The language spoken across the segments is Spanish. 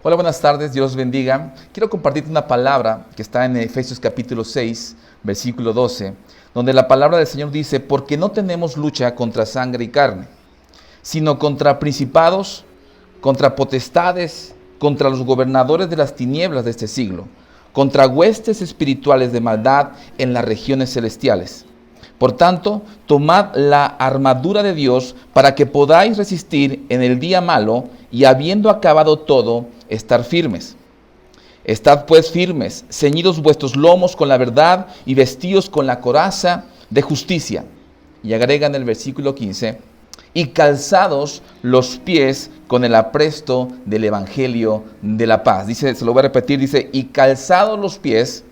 Hola, buenas tardes, Dios los bendiga. Quiero compartirte una palabra que está en Efesios capítulo 6, versículo 12, donde la palabra del Señor dice: porque no tenemos lucha contra sangre y carne, sino contra principados, contra potestades, contra los gobernadores de las tinieblas de este siglo, contra huestes espirituales de maldad en las regiones celestiales. Por tanto, tomad la armadura de Dios para que podáis resistir en el día malo y, habiendo acabado todo, estar firmes. Estad pues firmes, ceñidos vuestros lomos con la verdad y vestidos con la coraza de justicia. Y agrega en el versículo 15, y calzados los pies con el apresto del evangelio de la paz. Dice, se lo voy a repetir, dice, y calzados los pies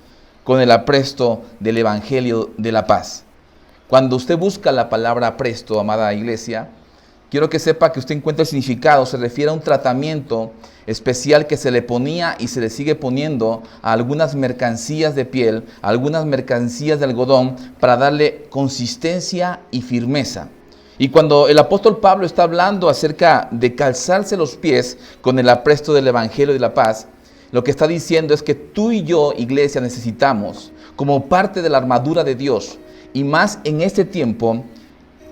con el apresto del evangelio de la paz. Cuando usted busca la palabra apresto, amada iglesia, quiero que sepa que usted encuentra el significado. Se refiere a un tratamiento especial que se le ponía y se le sigue poniendo a algunas mercancías de piel, a algunas mercancías de algodón, para darle consistencia y firmeza. Y cuando el apóstol Pablo está hablando acerca de calzarse los pies con el apresto del evangelio de la paz, lo que está diciendo es que tú y yo, iglesia, necesitamos, como parte de la armadura de Dios, y más en este tiempo,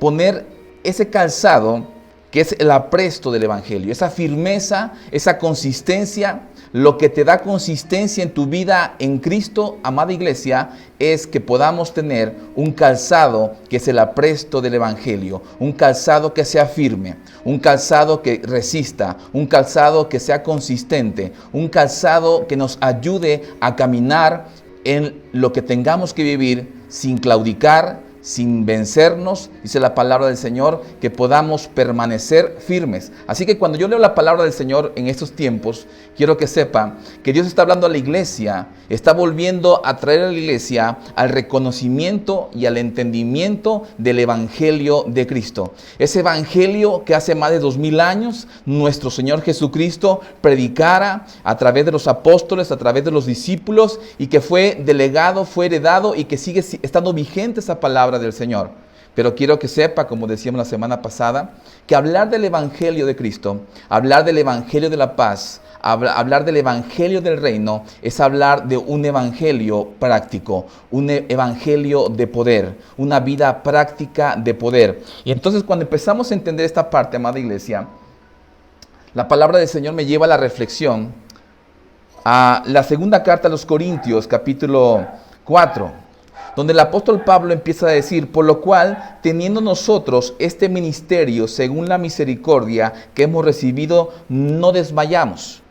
poner ese calzado que es el apresto del evangelio, esa firmeza, esa consistencia. Lo que te da consistencia en tu vida en Cristo, amada iglesia, es que podamos tener un calzado que es el apresto del evangelio, un calzado que sea firme, un calzado que resista, un calzado que sea consistente, un calzado que nos ayude a caminar en lo que tengamos que vivir sin claudicar, sin vencernos. Dice la palabra del Señor que podamos permanecer firmes. Así que cuando yo leo la palabra del Señor en estos tiempos, quiero que sepa que Dios está hablando a la iglesia, está volviendo a traer a la iglesia al reconocimiento y al entendimiento del evangelio de Cristo. Ese evangelio que hace más de 2000 años nuestro Señor Jesucristo predicara a través de los apóstoles, a través de los discípulos, y que fue delegado, fue heredado y que sigue estando vigente esa palabra del Señor. Pero quiero que sepa, como decíamos la semana pasada, que hablar del evangelio de Cristo, hablar del evangelio de la paz, hablar del evangelio del reino, es hablar de un evangelio práctico, un evangelio de poder, una vida práctica de poder. Y entonces, cuando empezamos a entender esta parte, amada iglesia, la palabra del Señor me lleva a la reflexión a la segunda carta a los Corintios, capítulo 4, donde el apóstol Pablo empieza a decir: por lo cual, teniendo nosotros este ministerio según la misericordia que hemos recibido, no desmayamos.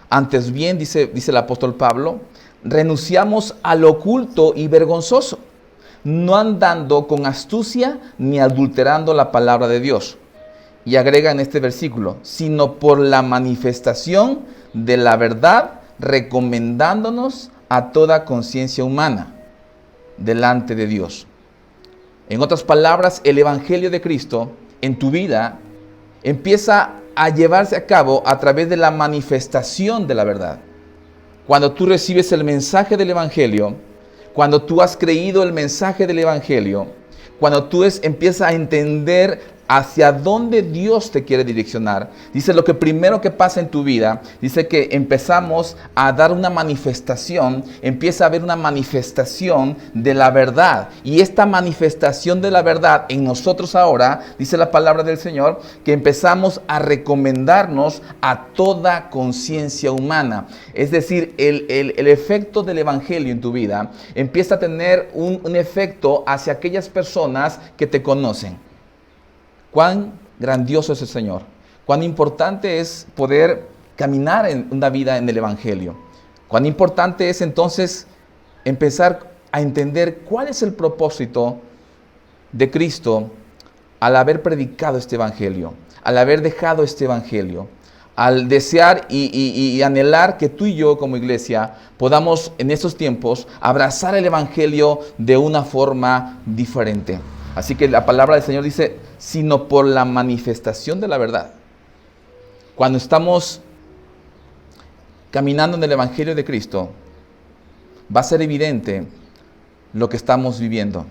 Antes bien, dice el apóstol Pablo, renunciamos al oculto y vergonzoso, no andando con astucia ni adulterando la palabra de Dios. Y agrega en este versículo, sino por la manifestación de la verdad, recomendándonos a toda conciencia humana delante de Dios. En otras palabras, el evangelio de Cristo en tu vida empieza a llevarse a cabo a través de la manifestación de la verdad. Cuando tú recibes el mensaje del evangelio, cuando tú has creído el mensaje del evangelio, cuando tú empiezas a entender hacia dónde Dios te quiere direccionar, dice lo que primero que pasa en tu vida, dice que empezamos a dar una manifestación, empieza a haber una manifestación de la verdad. Y esta manifestación de la verdad en nosotros ahora, dice la palabra del Señor, que empezamos a recomendarnos a toda conciencia humana. Es decir, el efecto del evangelio en tu vida empieza a tener un efecto hacia aquellas personas que te conocen. Cuán grandioso es el Señor, cuán importante es poder caminar en una vida en el evangelio. Cuán importante es entonces empezar a entender cuál es el propósito de Cristo al haber predicado este evangelio, al haber dejado este evangelio, al desear y anhelar que tú y yo como iglesia podamos en estos tiempos abrazar el evangelio de una forma diferente. Así que la palabra del Señor dice, sino por la manifestación de la verdad. Cuando estamos caminando en el evangelio de Cristo, va a ser evidente lo que estamos viviendo.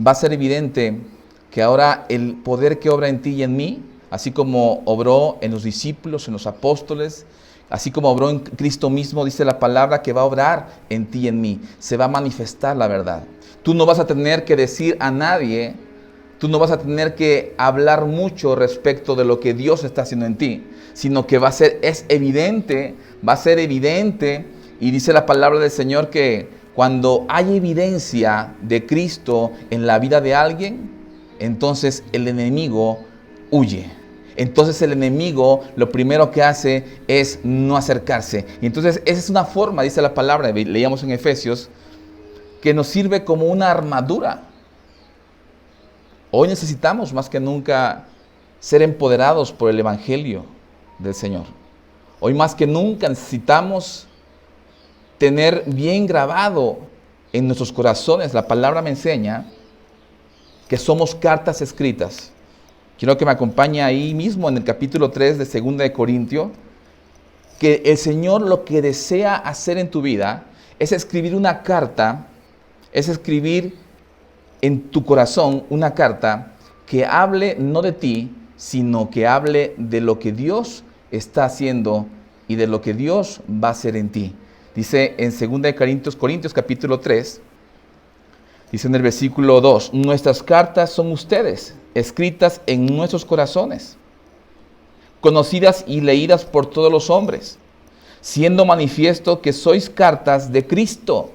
Va a ser evidente que ahora el poder que obra en ti y en mí así como obró en los discípulos, en los apóstoles, así como obró en Cristo mismo, dice la palabra que va a obrar en ti y en mí. Se va a manifestar la verdad. Tú no vas a tener que decir a nadie, tú no vas a tener que hablar mucho respecto de lo que Dios está haciendo en ti, sino que va a ser evidente, y dice la palabra del Señor que cuando hay evidencia de Cristo en la vida de alguien, entonces el enemigo huye. Entonces el enemigo lo primero que hace es no acercarse. Y entonces esa es una forma, dice la palabra, leíamos en Efesios, que nos sirve como una armadura. Hoy necesitamos más que nunca ser empoderados por el Evangelio del Señor. Hoy más que nunca necesitamos tener bien grabado en nuestros corazones. La palabra me enseña que somos cartas escritas. Quiero que me acompañe ahí mismo en el capítulo 3 de 2 de Corintios, que el Señor lo que desea hacer en tu vida es escribir una carta, es escribir en tu corazón una carta que hable no de ti, sino que hable de lo que Dios está haciendo y de lo que Dios va a hacer en ti. Dice en 2 de Corintios capítulo 3, dice en el versículo 2, nuestras cartas son ustedes, escritas en nuestros corazones, conocidas y leídas por todos los hombres, siendo manifiesto que sois cartas de Cristo.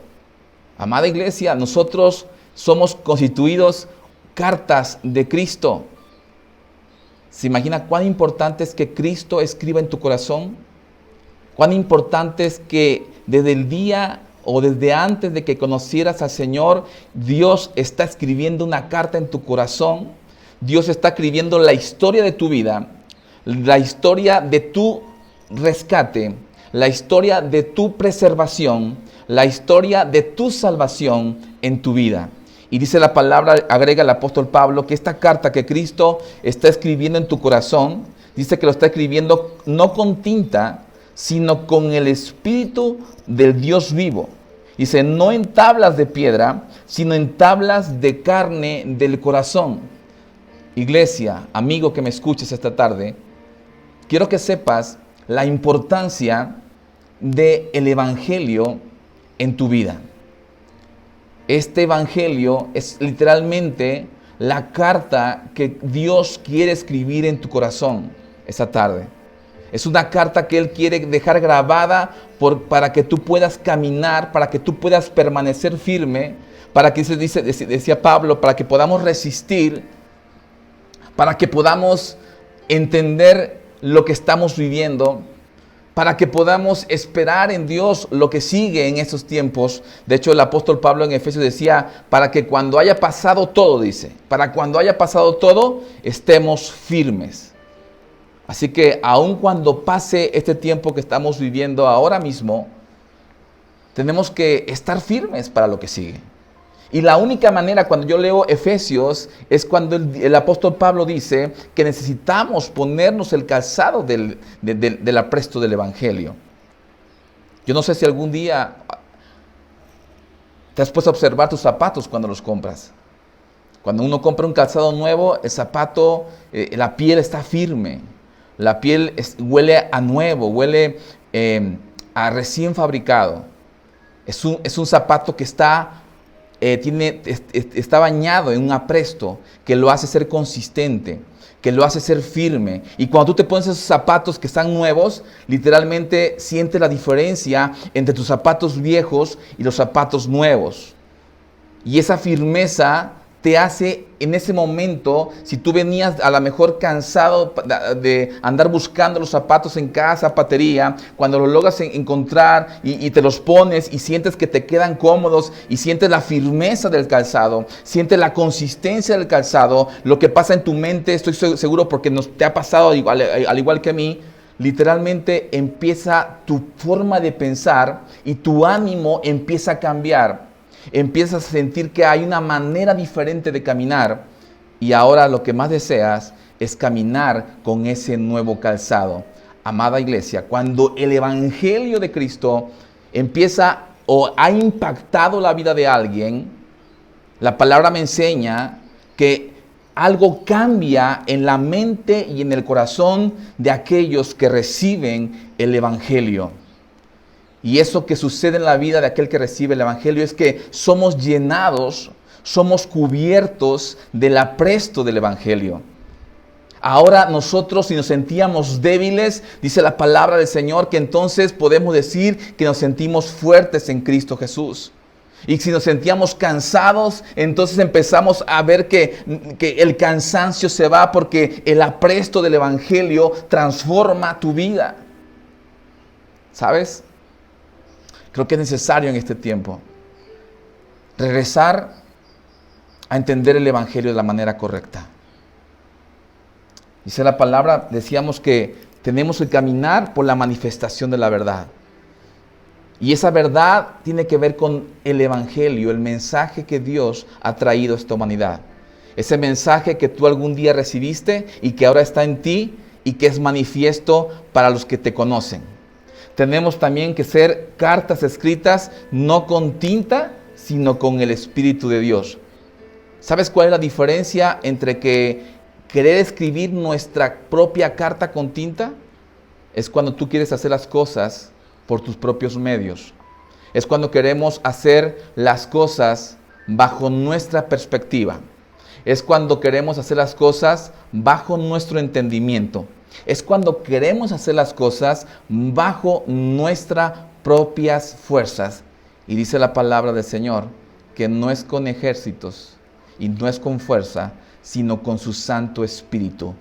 Amada iglesia, nosotros somos constituidos cartas de Cristo. ¿Se imagina cuán importante es que Cristo escriba en tu corazón? Cuán importante es que desde el día o desde antes de que conocieras al Señor, Dios está escribiendo una carta en tu corazón. Dios está escribiendo la historia de tu vida, la historia de tu rescate, la historia de tu preservación, la historia de tu salvación en tu vida. Y dice la palabra, agrega el apóstol Pablo, que esta carta que Cristo está escribiendo en tu corazón, dice que lo está escribiendo no con tinta, sino con el Espíritu del Dios vivo. Dice, no en tablas de piedra, sino en tablas de carne del corazón. Iglesia, amigo que me escuches esta tarde, quiero que sepas la importancia del Evangelio en tu vida. Este Evangelio es literalmente la carta que Dios quiere escribir en tu corazón esta tarde. Es una carta que Él quiere dejar grabada para que tú puedas caminar, para que tú puedas permanecer firme, para que, decía Pablo, para que podamos resistir, para que podamos entender lo que estamos viviendo, para que podamos esperar en Dios lo que sigue en estos tiempos. De hecho, el apóstol Pablo en Efesios decía, para que cuando haya pasado todo, dice, para cuando haya pasado todo, estemos firmes. Así que aun cuando pase este tiempo que estamos viviendo ahora mismo, tenemos que estar firmes para lo que sigue. Y la única manera, cuando yo leo Efesios, es cuando el apóstol Pablo dice que necesitamos ponernos el calzado del apresto del Evangelio. Yo no sé si algún día te has puesto a observar tus zapatos cuando los compras. Cuando uno compra un calzado nuevo, el zapato, la piel está firme. La piel huele a nuevo, huele a recién fabricado. Es un zapato que está bañado en un apresto que lo hace ser consistente, que lo hace ser firme. Y cuando tú te pones esos zapatos que están nuevos, literalmente sientes la diferencia entre tus zapatos viejos y los zapatos nuevos. Y esa firmeza te hace en ese momento, si tú venías a lo mejor cansado de andar buscando los zapatos en cada zapatería, cuando los logras encontrar y te los pones y sientes que te quedan cómodos y sientes la firmeza del calzado, sientes la consistencia del calzado, lo que pasa en tu mente, estoy seguro porque te ha pasado al igual que a mí, literalmente empieza tu forma de pensar y tu ánimo empieza a cambiar. Empiezas a sentir que hay una manera diferente de caminar y ahora lo que más deseas es caminar con ese nuevo calzado. Amada iglesia, cuando el Evangelio de Cristo empieza o ha impactado la vida de alguien, la palabra me enseña que algo cambia en la mente y en el corazón de aquellos que reciben el Evangelio. Y eso que sucede en la vida de aquel que recibe el Evangelio es que somos llenados, somos cubiertos del apresto del Evangelio. Ahora nosotros, si nos sentíamos débiles, dice la palabra del Señor, que entonces podemos decir que nos sentimos fuertes en Cristo Jesús. Y si nos sentíamos cansados, entonces empezamos a ver que el cansancio se va porque el apresto del Evangelio transforma tu vida. ¿Sabes? Creo que es necesario en este tiempo regresar a entender el Evangelio de la manera correcta. Dice la palabra, decíamos que tenemos que caminar por la manifestación de la verdad. Y esa verdad tiene que ver con el Evangelio, el mensaje que Dios ha traído a esta humanidad. Ese mensaje que tú algún día recibiste y que ahora está en ti y que es manifiesto para los que te conocen. Tenemos también que ser cartas escritas no con tinta, sino con el Espíritu de Dios. ¿Sabes cuál es la diferencia entre querer escribir nuestra propia carta con tinta? Es cuando tú quieres hacer las cosas por tus propios medios. Es cuando queremos hacer las cosas bajo nuestra perspectiva. Es cuando queremos hacer las cosas bajo nuestro entendimiento. Es cuando queremos hacer las cosas bajo nuestras propias fuerzas. Y dice la palabra del Señor que no es con ejércitos y no es con fuerza, sino con su Santo Espíritu.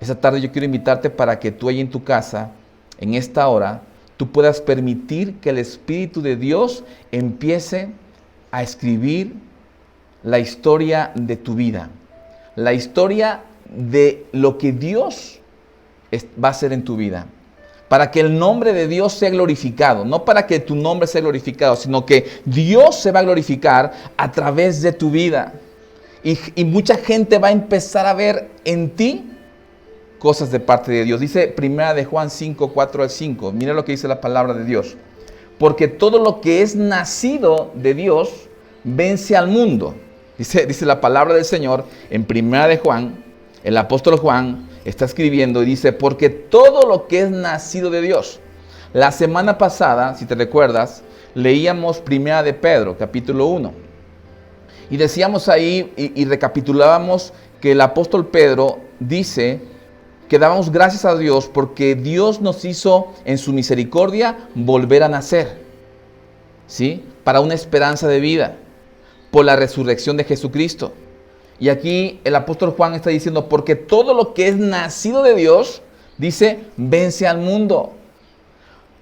Esta tarde yo quiero invitarte para que tú ahí en tu casa, en esta hora, tú puedas permitir que el Espíritu de Dios empiece a escribir la historia de tu vida. La historia de lo que Dios va a hacer en tu vida. Para que el nombre de Dios sea glorificado. No para que tu nombre sea glorificado, sino que Dios se va a glorificar a través de tu vida. Y mucha gente va a empezar a ver en ti cosas de parte de Dios. Dice 1 de Juan 5, 4 al 5. Mira lo que dice la palabra de Dios. Porque todo lo que es nacido de Dios vence al mundo. Dice la palabra del Señor en 1 de Juan. El apóstol Juan está escribiendo y dice, porque todo lo que es nacido de Dios. La semana pasada, si te recuerdas, leíamos 1 de Pedro, capítulo 1. Y decíamos ahí y recapitulábamos que el apóstol Pedro dice que dábamos gracias a Dios porque Dios nos hizo en su misericordia volver a nacer, ¿sí? Para una esperanza de vida, por la resurrección de Jesucristo. Y aquí el apóstol Juan está diciendo, porque todo lo que es nacido de Dios, dice, vence al mundo.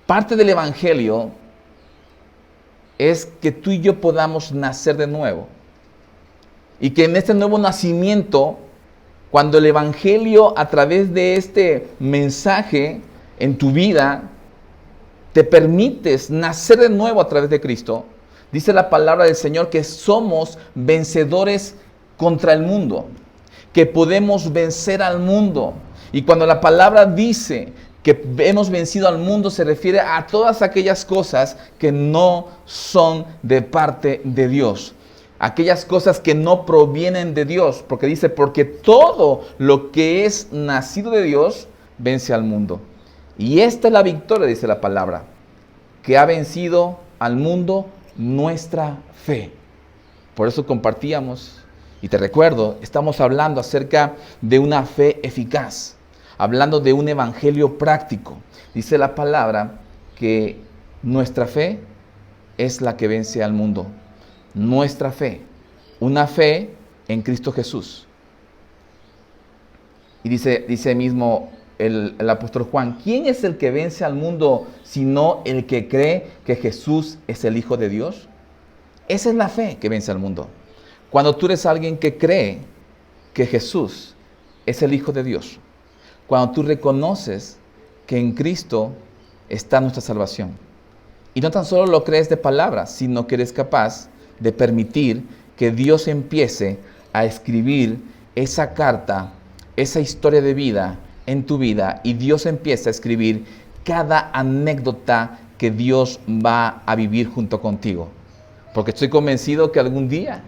Parte del Evangelio es que tú y yo podamos nacer de nuevo. Y que en este nuevo nacimiento, cuando el Evangelio a través de este mensaje en tu vida, te permites nacer de nuevo a través de Cristo, dice la palabra del Señor que somos vencedores contra el mundo, que podemos vencer al mundo. Y cuando la palabra dice que hemos vencido al mundo, se refiere a todas aquellas cosas que no son de parte de Dios. Aquellas cosas que no provienen de Dios, porque dice, porque todo lo que es nacido de Dios vence al mundo. Y esta es la victoria, dice la palabra, que ha vencido al mundo nuestra fe. Por eso compartíamos, y te recuerdo, estamos hablando acerca de una fe eficaz, hablando de un evangelio práctico. Dice la palabra que nuestra fe es la que vence al mundo. Nuestra fe, una fe en Cristo Jesús. Y dice mismo el apóstol Juan, ¿quién es el que vence al mundo sino el que cree que Jesús es el Hijo de Dios? Esa es la fe que vence al mundo. Cuando tú eres alguien que cree que Jesús es el Hijo de Dios. Cuando tú reconoces que en Cristo está nuestra salvación. Y no tan solo lo crees de palabras, sino que eres capaz de permitir que Dios empiece a escribir esa carta, esa historia de vida en tu vida, y Dios empieza a escribir cada anécdota que Dios va a vivir junto contigo. Porque estoy convencido que algún día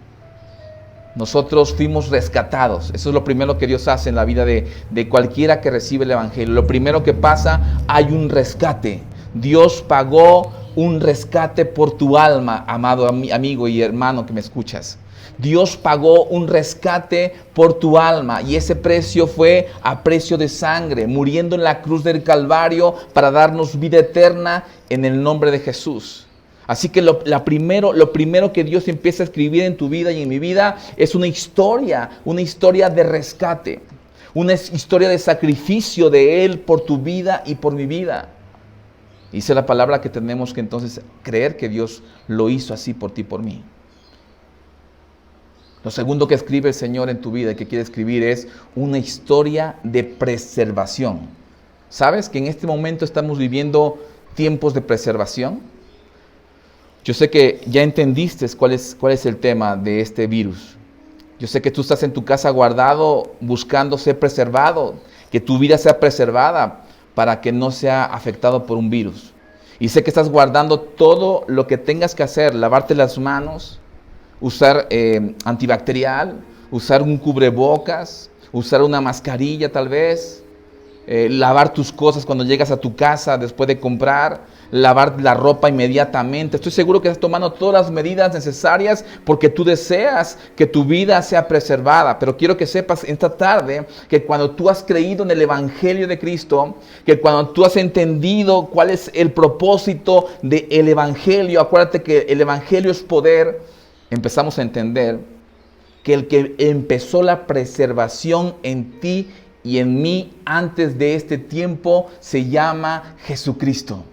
Nosotros fuimos rescatados. Eso es lo primero que Dios hace en la vida de cualquiera que recibe el Evangelio. Lo primero que pasa, hay un rescate. Dios pagó un rescate por tu alma, amado amigo y hermano que me escuchas. Dios pagó un rescate por tu alma y ese precio fue a precio de sangre, muriendo en la cruz del Calvario para darnos vida eterna en el nombre de Jesús. Así que lo primero que Dios empieza a escribir en tu vida y en mi vida es una historia de rescate, una historia de sacrificio de Él por tu vida y por mi vida. Dice la palabra que tenemos que entonces creer que Dios lo hizo así por ti y por mí. Lo segundo que escribe el Señor en tu vida y que quiere escribir es una historia de preservación. ¿Sabes que en este momento estamos viviendo tiempos de preservación? Yo sé que ya entendiste cuál es el tema de este virus. Yo sé que tú estás en tu casa guardado, buscando ser preservado, que tu vida sea preservada para que no sea afectado por un virus. Y sé que estás guardando todo lo que tengas que hacer, lavarte las manos, usar antibacterial, usar un cubrebocas, usar una mascarilla tal vez, lavar tus cosas cuando llegas a tu casa después de comprar, lavar la ropa inmediatamente. Estoy seguro que estás tomando todas las medidas necesarias porque tú deseas que tu vida sea preservada. Pero quiero que sepas esta tarde que cuando tú has creído en el Evangelio de Cristo, que cuando tú has entendido cuál es el propósito del Evangelio, acuérdate que el Evangelio es poder, empezamos a entender que el que empezó la preservación en ti y en mí antes de este tiempo se llama Jesucristo.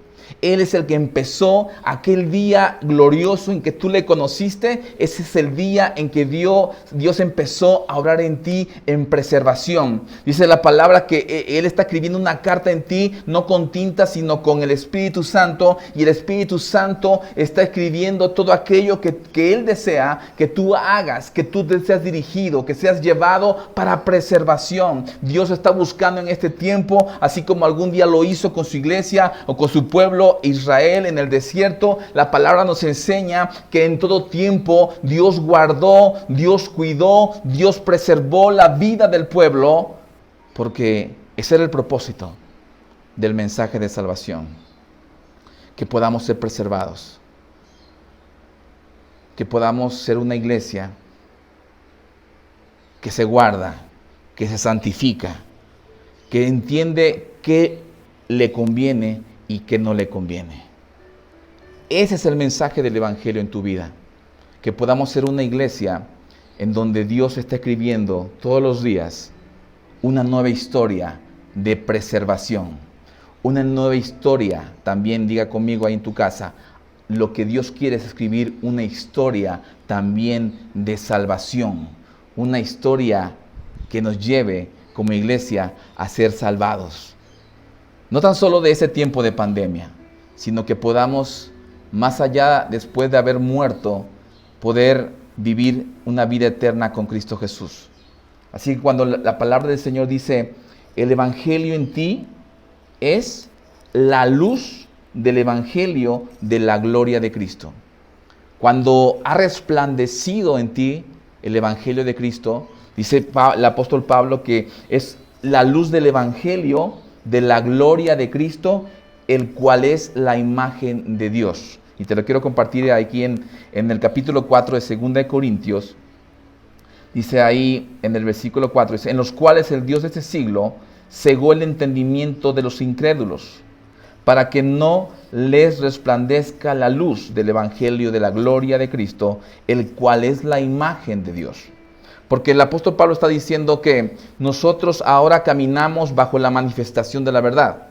Él es el que empezó aquel día glorioso en que tú le conociste. Ese es el día en que Dios empezó a obrar en ti en preservación. Dice la palabra que Él está escribiendo una carta en ti, no con tinta, sino con el Espíritu Santo. Y el Espíritu Santo está escribiendo todo aquello que Él desea que tú hagas, que tú seas dirigido, que seas llevado para preservación. Dios está buscando en este tiempo, así como algún día lo hizo con su iglesia o con su pueblo Israel en el desierto. La palabra nos enseña que en todo tiempo Dios guardó, Dios cuidó, Dios preservó la vida del pueblo, porque ese era el propósito del mensaje de salvación, que podamos ser preservados, que podamos ser una iglesia que se guarda, que se santifica, que entiende qué le conviene y que no le conviene. Ese es el mensaje del Evangelio en tu vida, que podamos ser una iglesia en donde Dios está escribiendo todos los días una nueva historia de preservación, una nueva historia, también diga conmigo ahí en tu casa, lo que Dios quiere es escribir una historia también de salvación, una historia que nos lleve como iglesia a ser salvados. No tan solo de ese tiempo de pandemia, sino que podamos, más allá, después de haber muerto, poder vivir una vida eterna con Cristo Jesús. Así que cuando la palabra del Señor dice, el Evangelio en ti es la luz del Evangelio de la gloria de Cristo. Cuando ha resplandecido en ti el Evangelio de Cristo, dice el apóstol Pablo que es la luz del Evangelio de la gloria de Cristo, el cual es la imagen de Dios. Y te lo quiero compartir aquí en el capítulo 4 de 2 de Corintios. Dice ahí en el versículo 4, dice, en los cuales el Dios de este siglo cegó el entendimiento de los incrédulos, para que no les resplandezca la luz del Evangelio de la gloria de Cristo, el cual es la imagen de Dios. Porque el apóstol Pablo está diciendo que nosotros ahora caminamos bajo la manifestación de la verdad.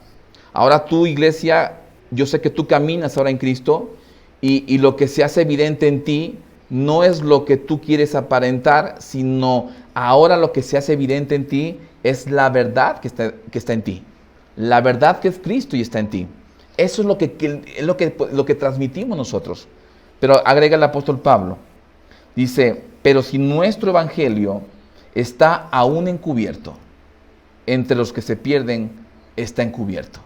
Ahora tú, iglesia, yo sé que tú caminas ahora en Cristo y lo que se hace evidente en ti no es lo que tú quieres aparentar, sino ahora lo que se hace evidente en ti es la verdad que está en ti. La verdad que es Cristo y está en ti. Eso es lo que transmitimos nosotros. Pero agrega el apóstol Pablo, dice, pero si nuestro evangelio está aún encubierto, entre los que se pierden está encubierto.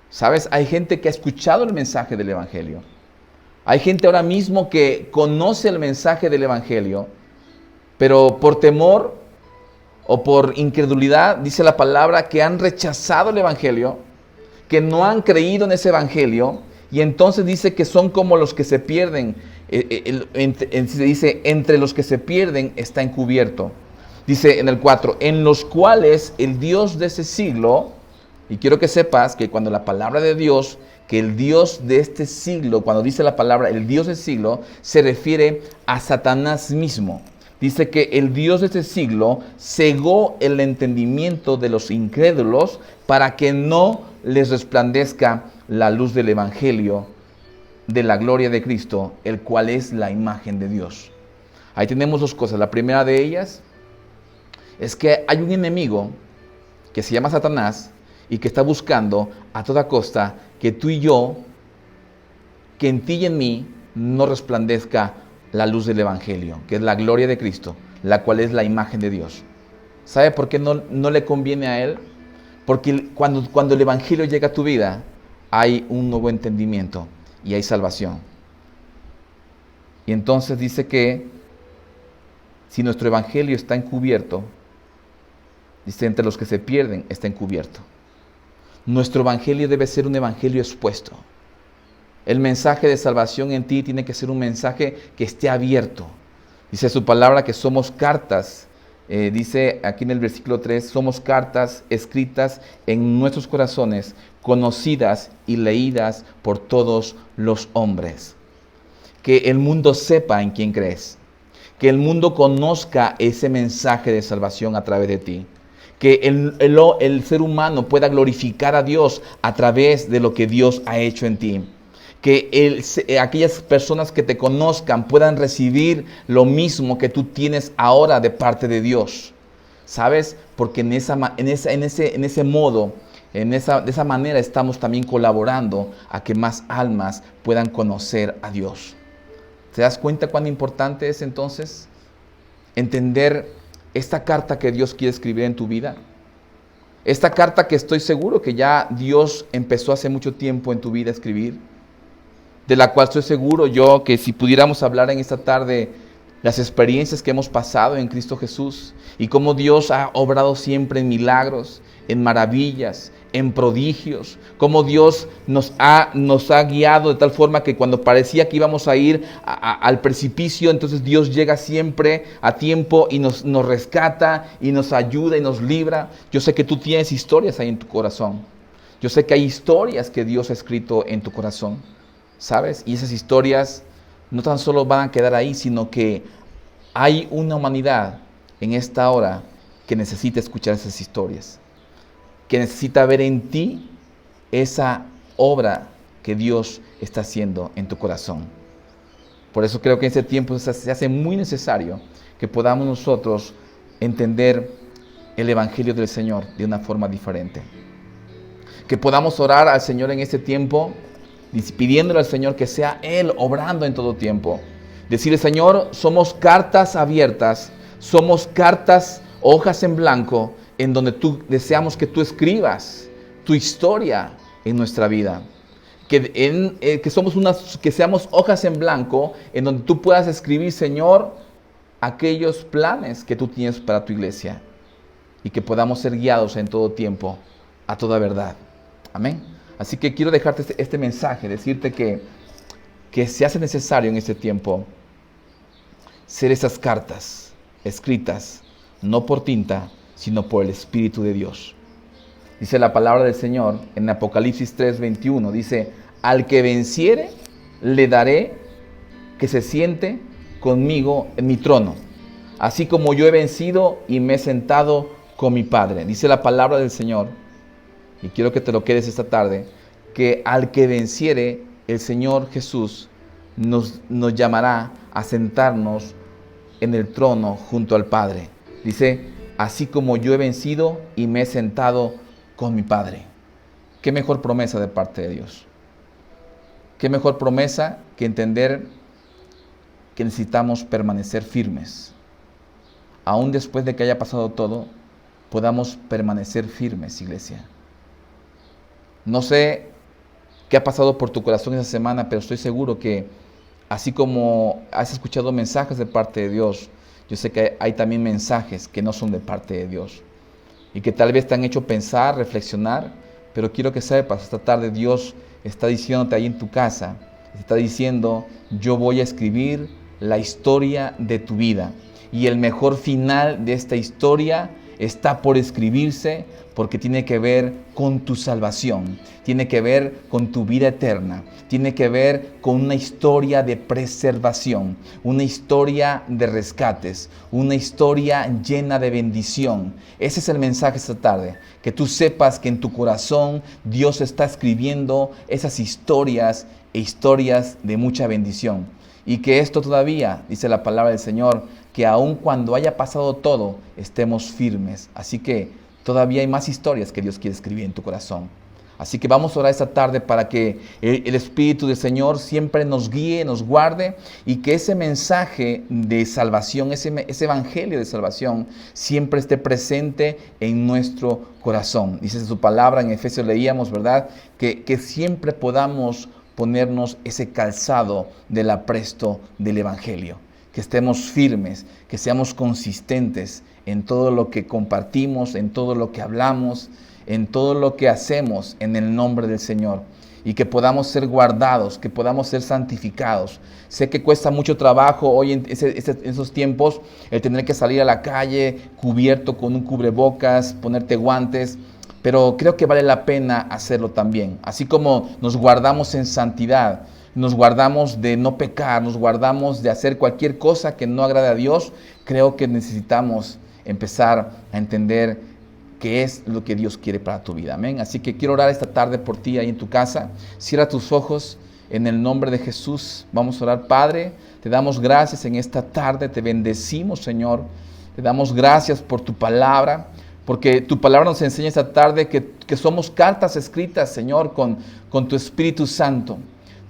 ¿Sabes? Hay gente que ha escuchado el mensaje del evangelio. Hay gente ahora mismo que conoce el mensaje del Evangelio, pero por temor o por incredulidad, dice la palabra, que han rechazado el Evangelio, que no han creído en ese Evangelio, y entonces dice que son como los que se pierden. Se dice, entre los que se pierden está encubierto. Dice en el 4, en los cuales el Dios de ese siglo, y quiero que sepas que cuando la palabra de Dios, que el Dios de este siglo, cuando dice la palabra el Dios del siglo, se refiere a Satanás mismo. Dice que el Dios de este siglo cegó el entendimiento de los incrédulos para que no les resplandezca la luz del Evangelio de la gloria de Cristo, el cual es la imagen de Dios. Ahí tenemos dos cosas. La primera de ellas es que hay un enemigo que se llama Satanás y que está buscando a toda costa que tú y yo, que en ti y en mí no resplandezca la luz del Evangelio, que es la gloria de Cristo, la cual es la imagen de Dios. ¿Sabe por qué no le conviene a él? Porque cuando el Evangelio llega a tu vida, hay un nuevo entendimiento y hay salvación. Y entonces dice que si nuestro Evangelio está encubierto, dice, entre los que se pierden está encubierto. Nuestro Evangelio debe ser un Evangelio expuesto. El mensaje de salvación en ti tiene que ser un mensaje que esté abierto. Dice su palabra que somos cartas. Dice aquí en el versículo 3, somos cartas escritas en nuestros corazones, conocidas y leídas por todos los hombres. Que el mundo sepa en quién crees. Que el mundo conozca ese mensaje de salvación a través de ti. Que el ser humano pueda glorificar a Dios a través de lo que Dios ha hecho en ti. Que aquellas personas que te conozcan puedan recibir lo mismo que tú tienes ahora de parte de Dios. ¿Sabes? Porque de esa manera estamos también colaborando a que más almas puedan conocer a Dios. ¿Te das cuenta cuán importante es entonces entender esta carta que Dios quiere escribir en tu vida? Esta carta que estoy seguro que ya Dios empezó hace mucho tiempo en tu vida a escribir, de la cual estoy seguro yo que si pudiéramos hablar en esta tarde las experiencias que hemos pasado en Cristo Jesús y cómo Dios ha obrado siempre en milagros, en maravillas, en prodigios, cómo Dios nos ha guiado de tal forma que cuando parecía que íbamos a ir al precipicio, entonces Dios llega siempre a tiempo y nos rescata y nos ayuda y nos libra. Yo sé que tú tienes historias ahí en tu corazón. Yo sé que hay historias que Dios ha escrito en tu corazón, ¿sabes? Y esas historias no tan solo van a quedar ahí, sino que hay una humanidad en esta hora que necesita escuchar esas historias, que necesita ver en ti esa obra que Dios está haciendo en tu corazón. Por eso creo que en este tiempo se hace muy necesario que podamos nosotros entender el Evangelio del Señor de una forma diferente. Que podamos orar al Señor en este tiempo, pidiéndole al Señor que sea Él obrando en todo tiempo. Decirle, Señor, somos cartas abiertas, somos cartas, hojas en blanco, en donde deseamos que tú escribas tu historia en nuestra vida. Que seamos hojas en blanco, en donde tú puedas escribir, Señor, aquellos planes que tú tienes para tu iglesia. Y que podamos ser guiados en todo tiempo a toda verdad. Amén. Así que quiero dejarte este mensaje, decirte que se hace necesario en este tiempo ser esas cartas escritas, no por tinta, sino por el Espíritu de Dios. Dice la palabra del Señor en Apocalipsis 3:21, dice, al que venciere, le daré que se siente conmigo en mi trono, así como yo he vencido y me he sentado con mi Padre. Dice la palabra del Señor, y quiero que te lo quedes esta tarde, que al que venciere, el Señor Jesús nos llamará a sentarnos en el trono junto al Padre. Dice, así como yo he vencido y me he sentado con mi Padre. Qué mejor promesa de parte de Dios. Qué mejor promesa que entender que necesitamos permanecer firmes. Aún después de que haya pasado todo, podamos permanecer firmes, iglesia. No sé qué ha pasado por tu corazón esa semana, pero estoy seguro que Así como has escuchado mensajes de parte de Dios, yo sé que hay también mensajes que no son de parte de Dios y que tal vez te han hecho pensar, reflexionar, pero quiero que sepas, esta tarde Dios está diciéndote ahí en tu casa, te está diciendo, yo voy a escribir la historia de tu vida y el mejor final de esta historia está por escribirse porque tiene que ver con tu salvación, tiene que ver con tu vida eterna, tiene que ver con una historia de preservación, una historia de rescates, una historia llena de bendición. Ese es el mensaje esta tarde, que tú sepas que en tu corazón Dios está escribiendo esas historias e historias de mucha bendición. Y que esto todavía, dice la palabra del Señor, que aun cuando haya pasado todo, estemos firmes. Así que todavía hay más historias que Dios quiere escribir en tu corazón. Así que vamos a orar esta tarde para que el Espíritu del Señor siempre nos guíe, nos guarde y que ese mensaje de salvación, ese evangelio de salvación siempre esté presente en nuestro corazón. Dice su palabra, en Efesios leíamos, ¿verdad? Que siempre podamos ponernos ese calzado del apresto del evangelio. Que estemos firmes, que seamos consistentes en todo lo que compartimos, en todo lo que hablamos, en todo lo que hacemos en el nombre del Señor. Y que podamos ser guardados, que podamos ser santificados. Sé que cuesta mucho trabajo hoy en esos tiempos el tener que salir a la calle cubierto con un cubrebocas, ponerte guantes, pero creo que vale la pena hacerlo también. Así como nos guardamos en santidad, nos guardamos de no pecar, nos guardamos de hacer cualquier cosa que no agrade a Dios, creo que necesitamos empezar a entender qué es lo que Dios quiere para tu vida. Amén. Así que quiero orar esta tarde por ti ahí en tu casa. Cierra tus ojos en el nombre de Jesús. Vamos a orar. Padre, te damos gracias en esta tarde, te bendecimos, Señor. Te damos gracias por tu palabra, porque tu palabra nos enseña esta tarde que somos cartas escritas, Señor, con tu Espíritu Santo.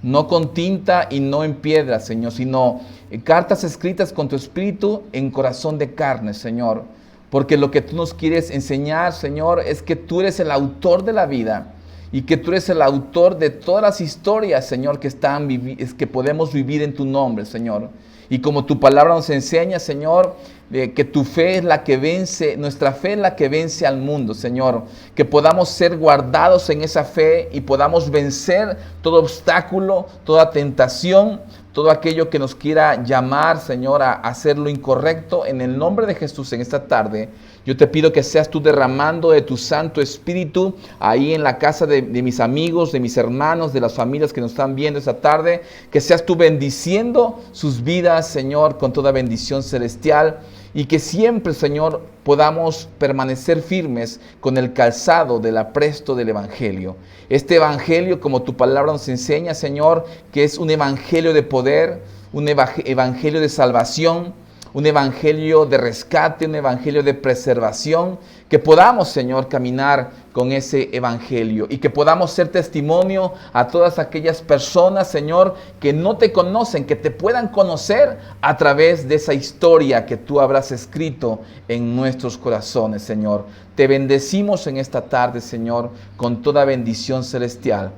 No con tinta y no en piedra, Señor, sino cartas escritas con tu Espíritu en corazón de carne, Señor. Porque lo que tú nos quieres enseñar, Señor, es que tú eres el autor de la vida y que tú eres el autor de todas las historias, Señor, que podemos vivir en tu nombre, Señor. Y como tu palabra nos enseña, Señor, que tu fe es la que vence, nuestra fe es la que vence al mundo, Señor. Que podamos ser guardados en esa fe y podamos vencer todo obstáculo, toda tentación, todo aquello que nos quiera llamar, Señor, a hacer lo incorrecto. En el nombre de Jesús, en esta tarde, yo te pido que seas tú derramando de tu Santo Espíritu ahí en la casa de mis amigos, de mis hermanos, de las familias que nos están viendo esta tarde. Que seas tú bendiciendo sus vidas, Señor, con toda bendición celestial. Y que siempre, Señor, podamos permanecer firmes con el calzado del apresto del Evangelio. Este Evangelio, como tu palabra nos enseña, Señor, que es un Evangelio de poder, un Evangelio de salvación, un Evangelio de rescate, un Evangelio de preservación. Que podamos, Señor, caminar con ese Evangelio y que podamos ser testimonio a todas aquellas personas, Señor, que no te conocen, que te puedan conocer a través de esa historia que tú habrás escrito en nuestros corazones, Señor. Te bendecimos en esta tarde, Señor, con toda bendición celestial.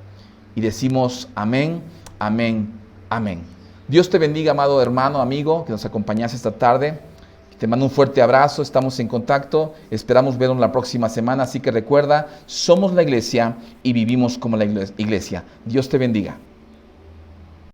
Y decimos amén, amén, amén. Dios te bendiga, amado hermano, amigo, que nos acompañaste esta tarde. Te mando un fuerte abrazo, estamos en contacto, esperamos vernos la próxima semana, así que recuerda, somos la iglesia y vivimos como la iglesia. Dios te bendiga.